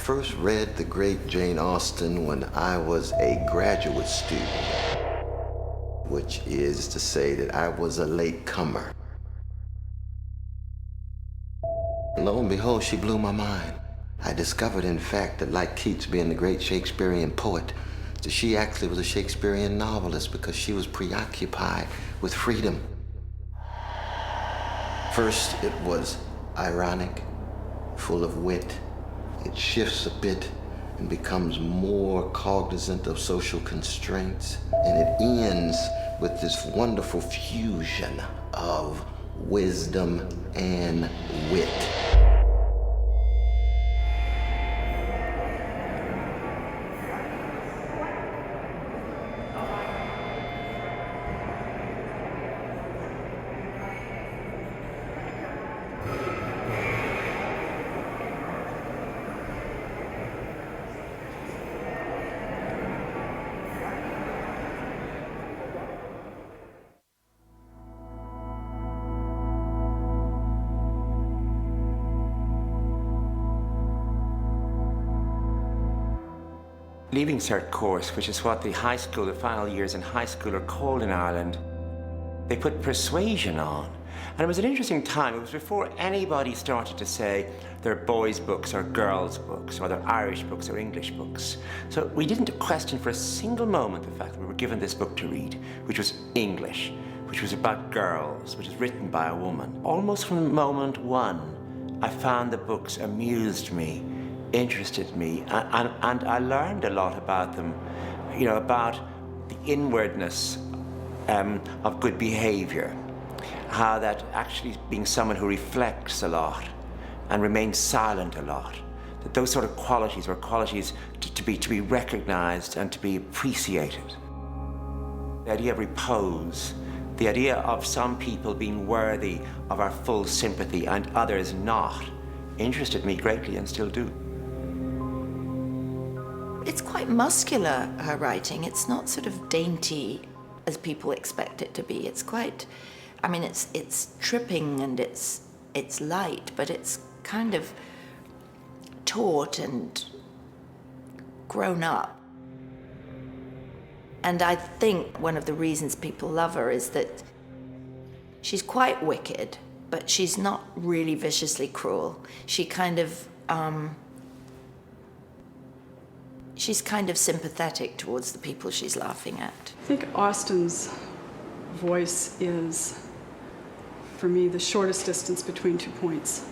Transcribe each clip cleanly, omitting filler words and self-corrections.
first read the great Jane Austen when I was a graduate student, which is to say that I was a late comer. Lo and behold, she blew my mind. I discovered, in fact, that like Keats being the great Shakespearean poet, that she actually was a Shakespearean novelist because she was preoccupied with freedom. First, it was ironic, full of wit. It shifts a bit and becomes more cognizant of social constraints. And it ends with this wonderful fusion of wisdom and wit. Leaving Cert course, which is what the final years in high school are called in Ireland, they put persuasion on. And it was an interesting time. It was before anybody started to say they're boys' books or girls' books, or they're Irish books or English books. So we didn't question for a single moment the fact that we were given this book to read, which was English, which was about girls, which was written by a woman. Almost from moment one, I found the books amused me, interested me, and I learned a lot about them, you know, about the inwardness of good behavior, how that actually being someone who reflects a lot and remains silent a lot, that those sort of qualities were qualities to be recognized and to be appreciated. The idea of repose, the idea of some people being worthy of our full sympathy and others not, interested me greatly and still do. It's quite muscular, her writing. It's not sort of dainty as people expect it to be. It's quite, I mean, it's tripping and it's light, but it's kind of taut and grown up. And I think one of the reasons people love her is that she's quite wicked, but she's not really viciously cruel. She's kind of sympathetic towards the people she's laughing at. I think Austen's voice is, for me, the shortest distance between 2 points.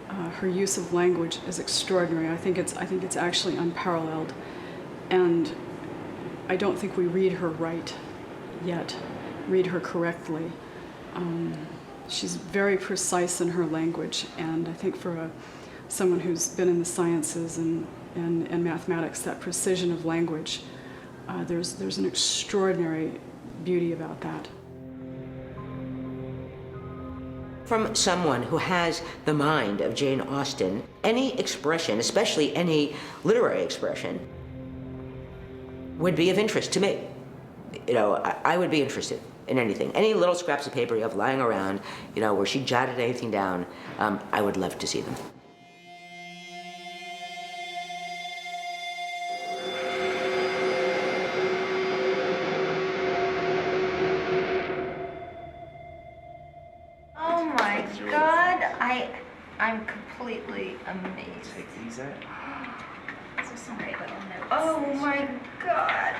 Her use of language is extraordinary. I think it's actually unparalleled, and I don't think we read her right yet, read her correctly. She's very precise in her language, and I think for someone who's been in the sciences and mathematics, that precision of language, there's an extraordinary beauty about that. From someone who has the mind of Jane Austen, any expression, especially any literary expression, would be of interest to me. You know, I would be interested in anything. Any little scraps of paper you have lying around, you know, where she jotted anything down, I would love to see them. I'm completely amazed. Take these out. These are some great little notes. Oh my God.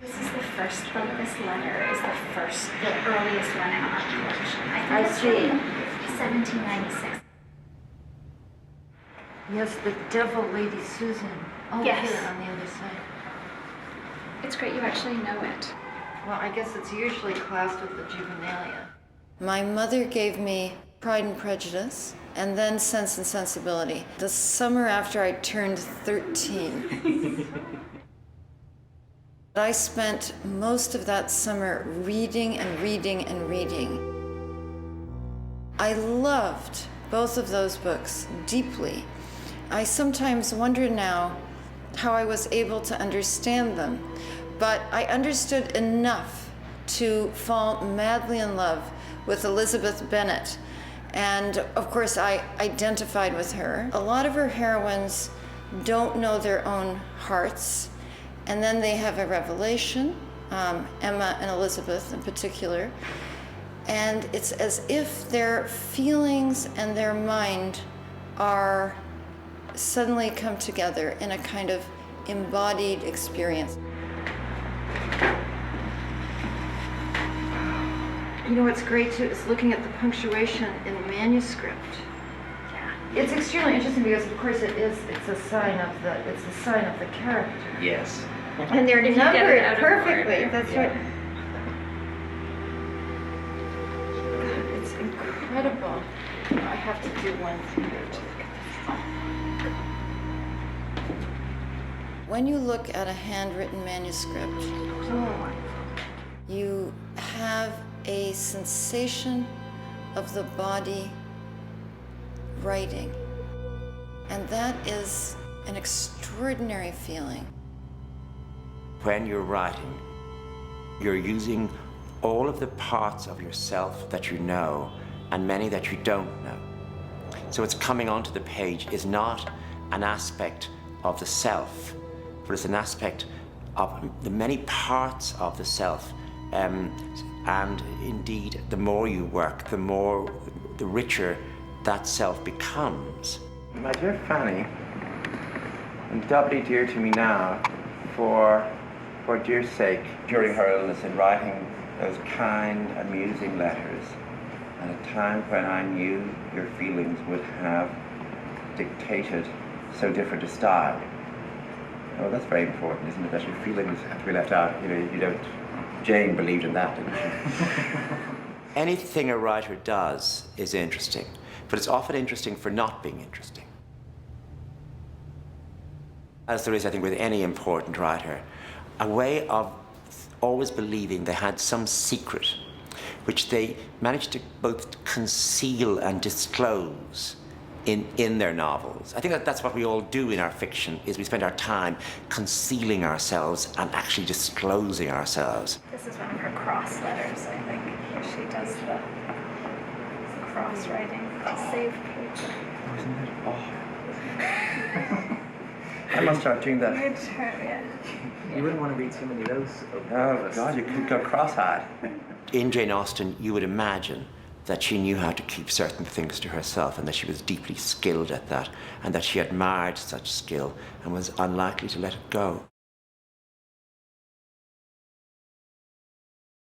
This is the first book. This letter is the earliest one in our collection. I see. 1796. Yes, the devil, Lady Susan. Oh, yes. Here on the other side. It's great you actually know it. Well, I guess it's usually classed with the juvenilia. My mother gave me Pride and Prejudice, and then Sense and Sensibility, the summer after I turned 13. I spent most of that summer reading and reading and reading. I loved both of those books deeply. I sometimes wonder now how I was able to understand them, but I understood enough to fall madly in love with Elizabeth Bennet. And of course, I identified with her. A lot of her heroines don't know their own hearts, and then they have a revelation, Emma and Elizabeth in particular, and it's as if their feelings and their mind are suddenly come together in a kind of embodied experience. You know what's great too is looking at the punctuation in the manuscript. Yeah. It's extremely interesting because of course it's a sign of the character. Yes. And they're numbered perfectly. That's right. God, it's incredible. I have to do one thing here to look at this. When you look at a handwritten manuscript, Oh. you have a sensation of the body writing. And that is an extraordinary feeling. When you're writing, you're using all of the parts of yourself that you know and many that you don't know. So what's coming onto the page is not an aspect of the self, but it's an aspect of the many parts of the self. And indeed, the more you work, the richer that self becomes. My dear Fanny, and doubly dear to me now, for dear sake, during her illness in writing those kind, amusing letters, at a time when I knew your feelings would have dictated so different a style. Oh, that's very important, isn't it, that your feelings have to be left out. You don't. Jane believed in that, didn't she? Anything a writer does is interesting, but it's often interesting for not being interesting. As there is, I think, with any important writer, a way of always believing they had some secret which they managed to both conceal and disclose in their novels. I think that's what we all do in our fiction, is we spend our time concealing ourselves and actually disclosing ourselves. This is one of her cross letters, I think, where she does the cross writing to save paper. Isn't it? Oh. I must start doing that. You wouldn't want to read too many of those. Oh, God, you could go cross-eyed. In Jane Austen, you would imagine that she knew how to keep certain things to herself and that she was deeply skilled at that and that she admired such skill and was unlikely to let it go.